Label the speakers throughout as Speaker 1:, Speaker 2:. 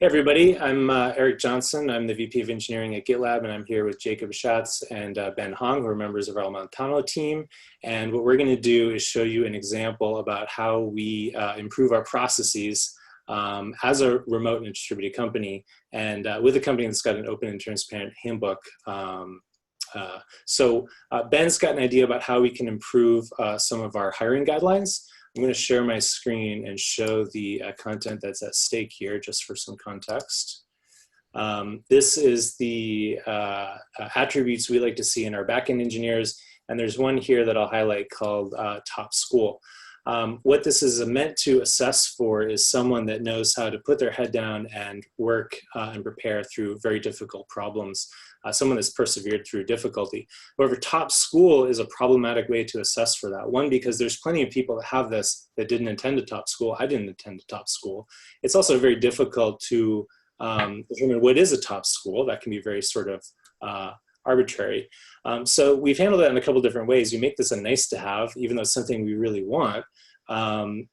Speaker 1: Hey everybody, I'm Eric Johnson. I'm the VP of Engineering at GitLab, and I'm here with Jacob Schatz and Ben Hong, who are members of our Montano team. And what we're going to do is show you an example about how we improve our processes as a remote and distributed company, and with a company that's got an open and transparent handbook. Ben's got an idea about how we can improve some of our hiring guidelines. I'm going to share my screen and show the content that's at stake here, just for some context. This is the attributes we like to see in our backend engineers, and there's one here that I'll highlight called top school. What this is meant to assess for is someone that knows how to put their head down and work and prepare through very difficult problems. Someone that's persevered through difficulty. However, top school is a problematic way to assess for that. One, because there's plenty of people that have this that didn't attend to top school. I didn't attend to top school. It's also very difficult to determine what is a top school. That can be very sort of arbitrary. So we've handled that in a couple different ways. We make this a nice to have, even though it's something we really want. But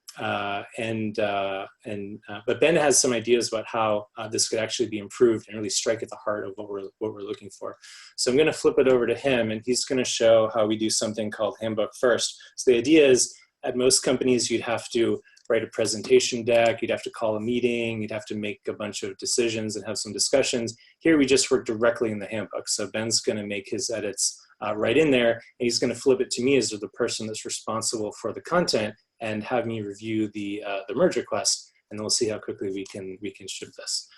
Speaker 1: Ben has some ideas about how this could actually be improved and really strike at the heart of what we're looking for. So I'm going to flip it over to him, and he's going to show how we do something called Handbook First. So the idea is, at most companies, you'd have to write a presentation deck, you'd have to call a meeting, you'd have to make a bunch of decisions and have some discussions. Here we just work directly in the handbook. So Ben's going to make his edits right in there, and he's going to flip it to me as the person that's responsible for the content, and have me review the merge request, and then we'll see how quickly we can ship this.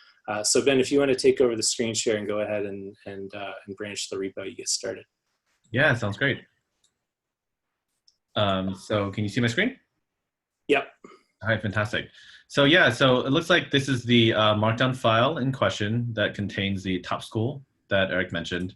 Speaker 1: So Ben, if you want to take over the screen share and go ahead and branch the repo, you get started.
Speaker 2: Yeah, sounds great. So can you see my screen?
Speaker 1: Yep.
Speaker 2: All right, fantastic. So yeah, so it looks like this is the markdown file in question that contains the top school that Eric mentioned.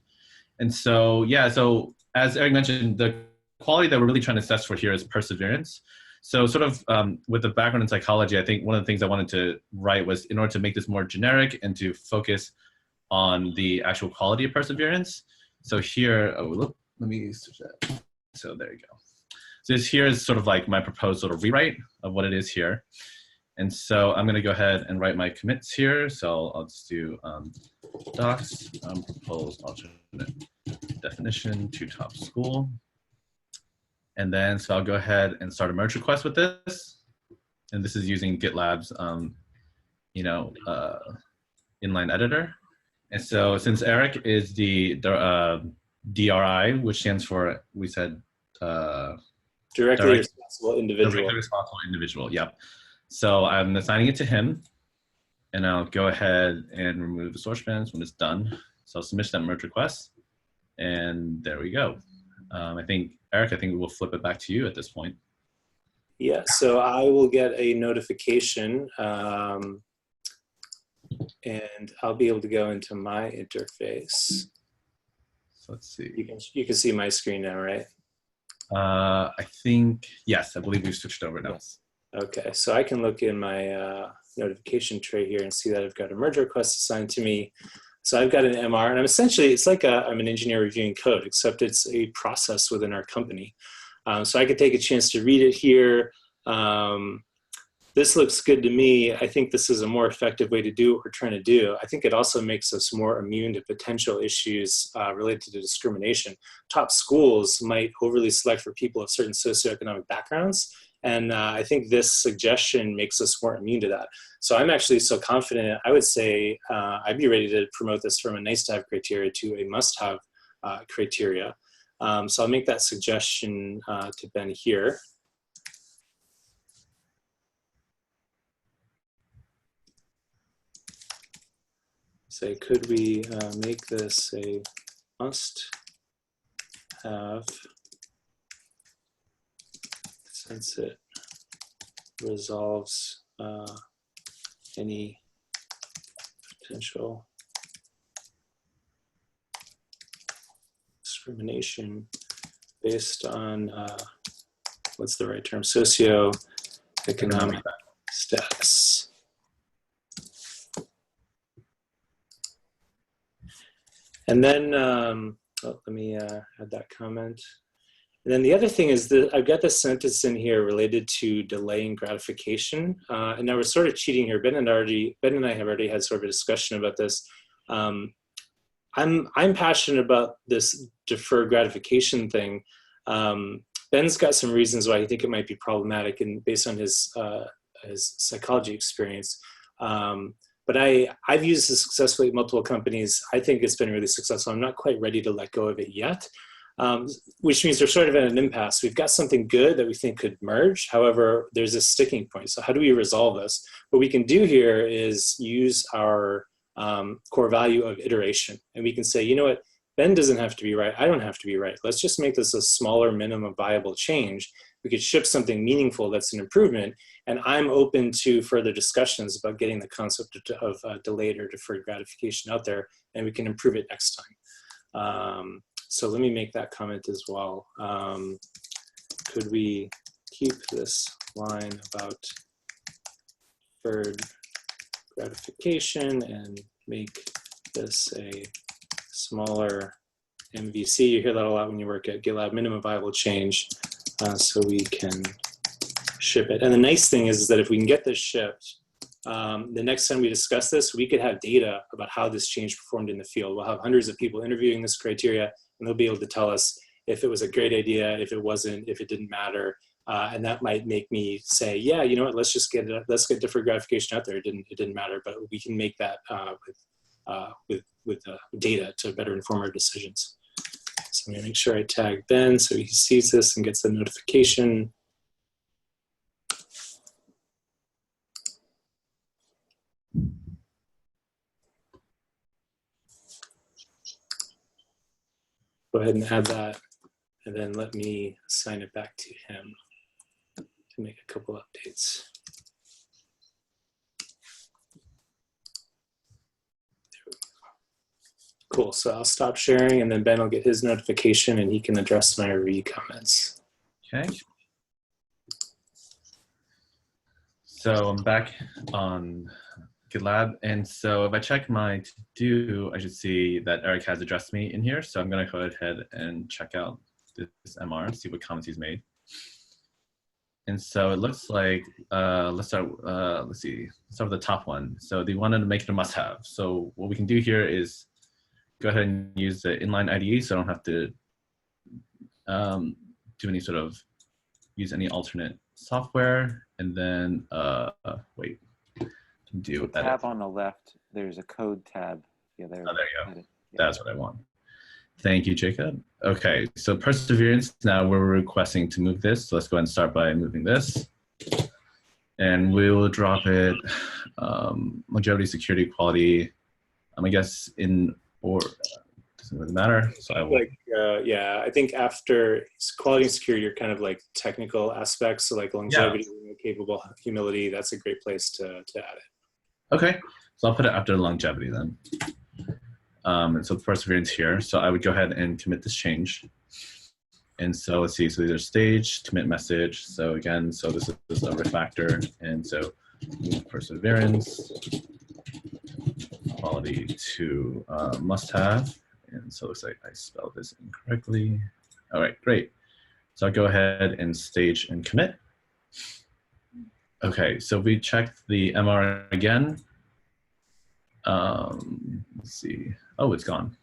Speaker 2: And so, yeah, so as Eric mentioned, the quality that we're really trying to assess for here is perseverance. So sort of with the background in psychology, I think one of the things I wanted to write was, in order to make this more generic and to focus on the actual quality of perseverance. So here, let me switch that. So there you go. So this here is sort of like my proposed sort of rewrite of what it is here. And so I'm going to go ahead and write my commits here. So I'll just do docs proposed alternate definition to top school. And then, so I'll go ahead and start a merge request with this. And this is using GitLab's, inline editor. And so since Eric is the DRI, which stands for, we said,
Speaker 1: Directly responsible individual.
Speaker 2: Directly responsible individual, yep. So I'm assigning it to him, and I'll go ahead and remove the source bands when it's done. So I'll submit that merge request, and there we go. I think, Eric, we'll flip it back to you at this point.
Speaker 1: Yeah, so I will get a notification, and I'll be able to go into my interface.
Speaker 2: So let's see.
Speaker 1: You can see my screen now, right?
Speaker 2: I think, yes, I believe we've switched over now.
Speaker 1: Yes. Okay, so I can look in my notification tray here and see that I've got a merge request assigned to me. So I've got an MR, and I'm essentially, it's like I'm an engineer reviewing code, except it's a process within our company. So I could take a chance to read it here. This looks good to me. I think this is a more effective way to do what we're trying to do. I think it also makes us more immune to potential issues related to discrimination. Top schools might overly select for people of certain socioeconomic backgrounds, and I think this suggestion makes us more immune to that. So I'm actually so confident, I would say I'd be ready to promote this from a nice-to-have criteria to a must-have criteria. So I'll make that suggestion to Ben here. Say, could we make this a must-have since it resolves any potential discrimination based on, what's the right term, socioeconomic status. And then, let me add that comment. And then the other thing is that I've got this sentence in here related to delaying gratification. And now we're sort of cheating here. Ben and I have already had sort of a discussion about this. I'm passionate about this deferred gratification thing. Ben's got some reasons why he think it might be problematic, and based on his psychology experience. But I've used this successfully at multiple companies. I think it's been really successful. I'm not quite ready to let go of it yet, which means we're sort of at an impasse. We've got something good that we think could merge. However, there's a sticking point. So how do we resolve this? What we can do here is use our core value of iteration. And we can say, you know what, Ben doesn't have to be right. I don't have to be right. Let's just make this a smaller minimum viable change. We could ship something meaningful that's an improvement. And I'm open to further discussions about getting the concept of delayed or deferred gratification out there, and we can improve it next time. So let me make that comment as well. Could we keep this line about deferred gratification and make this a smaller MVC? You hear that a lot when you work at GitLab, minimum viable change, so we can ship it. And the nice thing is that if we can get this shipped, the next time we discuss this, we could have data about how this change performed in the field. We'll have hundreds of people interviewing this criteria, and they'll be able to tell us if it was a great idea, if it wasn't, if it didn't matter. And that might make me say, yeah, you know what, let's get deferred gratification out there. It didn't matter, but we can make that with data to better inform our decisions. So I'm gonna make sure I tag Ben so he sees this and gets the notification. Go ahead and add that, and then let me assign it back to him to make a couple updates. Cool, so I'll stop sharing, and then Ben will get his notification and he can address my review comments.
Speaker 2: Okay. So I'm back on GitLab, and so if I check my to-do, I should see that Eric has addressed me in here. So I'm gonna go ahead and check out this MR and see what comments he's made. And so it looks like, let's see, let's start with the top one. So they wanted to make it a must-have. So what we can do here is go ahead and use the inline IDE, so I don't have to do any sort of, use any alternate software. And then, wait, do
Speaker 3: the tab on the left, there's a code tab. Yeah, there.
Speaker 2: Oh, there you go. Yeah. That's what I want. Thank you, Jacob. Okay, so perseverance, now we're requesting to move this. So let's go ahead and start by moving this. And we will drop it, longevity, security, quality, I guess in, or doesn't really matter. So I will.
Speaker 1: Like, yeah, I think after quality and security are kind of like technical aspects. So like longevity, yeah, capable, humility, that's a great place to add it.
Speaker 2: Okay, so I'll put it after longevity then. And so perseverance here. So I would go ahead and commit this change. And so let's see, so these are stage, commit message. So again, so this is a refactor. And so perseverance, quality to must have. And so it looks like I spelled this incorrectly. All right, great. So I'll go ahead and stage and commit. Okay, so we checked the MR again. Let's see. Oh, it's gone.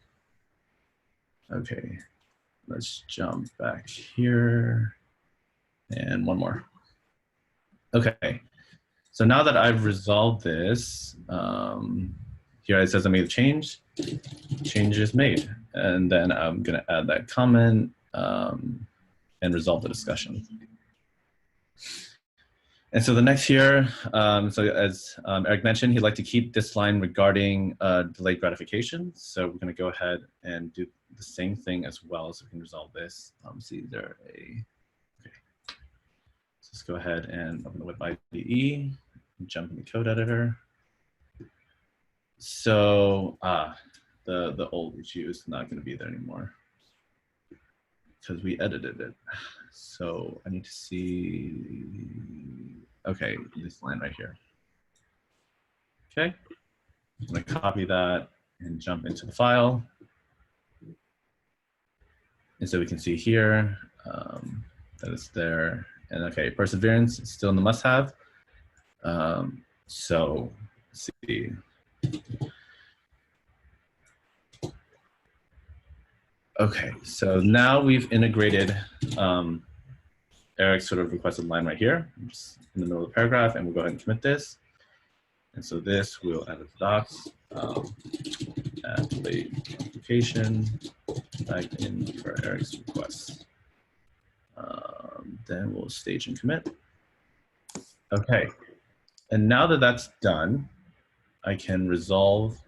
Speaker 2: Okay, let's jump back here. And one more. Okay, so now that I've resolved this, here it says I made a change. Change is made. And then I'm gonna add that comment and resolve the discussion. And so the next here, so as Eric mentioned, he'd like to keep this line regarding delayed gratification. So we're going to go ahead and do the same thing as well, so we can resolve this. See, there a, okay. So let's go ahead and open the web IDE, jump in the code editor. So the old issue is not going to be there anymore because we edited it. So I need to see, okay, this line right here. Okay, I'm gonna copy that and jump into the file. And so we can see here, that is there. And okay, perseverance is still in the must-have. So let's see. Okay, so now we've integrated Eric's sort of requested line right here, just in the middle of the paragraph, and we'll go ahead and commit this. And so this we'll add to the docs, add late application back in for Eric's request. Then we'll stage and commit. Okay, and now that that's done, I can resolve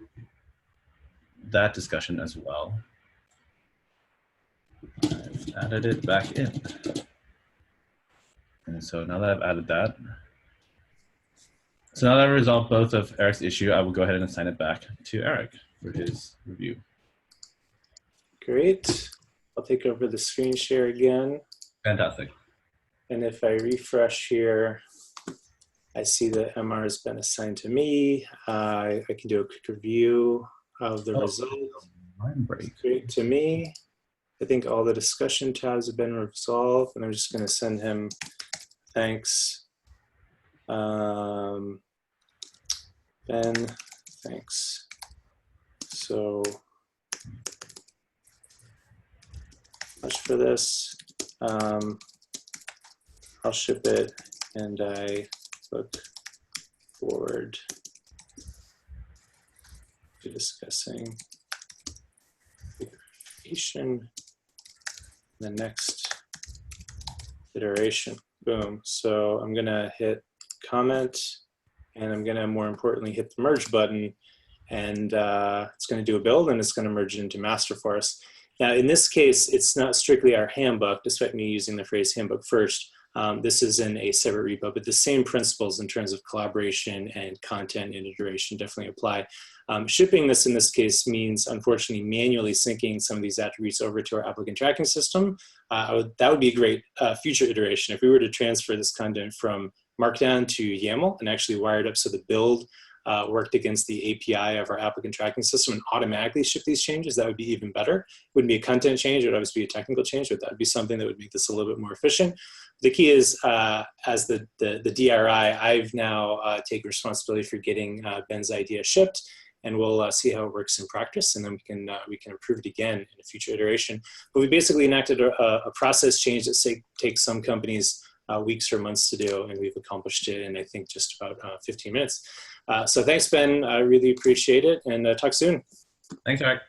Speaker 2: that discussion as well. I've added it back in. And so now that I've added that, so now that I've resolved both of Eric's issue, I will go ahead and assign it back to Eric for his review.
Speaker 1: Great. I'll take over the screen share again.
Speaker 2: Fantastic.
Speaker 1: And if I refresh here, I see that MR has been assigned to me. I can do a quick review of the result.
Speaker 2: Line break.
Speaker 1: Great to me. I think all the discussion tabs have been resolved, and I'm just going to send him thanks. Ben, thanks. So much for this. I'll ship it, and I look forward to discussing in the next iteration. Boom. So I'm going to hit comment, and I'm going to more importantly hit the merge button, and it's going to do a build, and it's going to merge it into master for us. Now in this case, it's not strictly our handbook, despite me using the phrase handbook first. This is in a separate repo, but the same principles in terms of collaboration and content and iteration definitely apply. Shipping this in this case means, unfortunately, manually syncing some of these attributes over to our applicant tracking system. That would be a great future iteration. If we were to transfer this content from Markdown to YAML and actually wire it up so the build worked against the API of our applicant tracking system and automatically ship these changes, that would be even better. It wouldn't be a content change, it would obviously be a technical change, but that would be something that would make this a little bit more efficient. The key is, as the DRI, I've now taken responsibility for getting Ben's idea shipped, and we'll see how it works in practice, and then we can improve it again in a future iteration. But we basically enacted a process change that takes some companies weeks or months to do, and we've accomplished it in, I think, just about 15 minutes. So thanks, Ben. I really appreciate it, and talk soon.
Speaker 2: Thanks, Eric.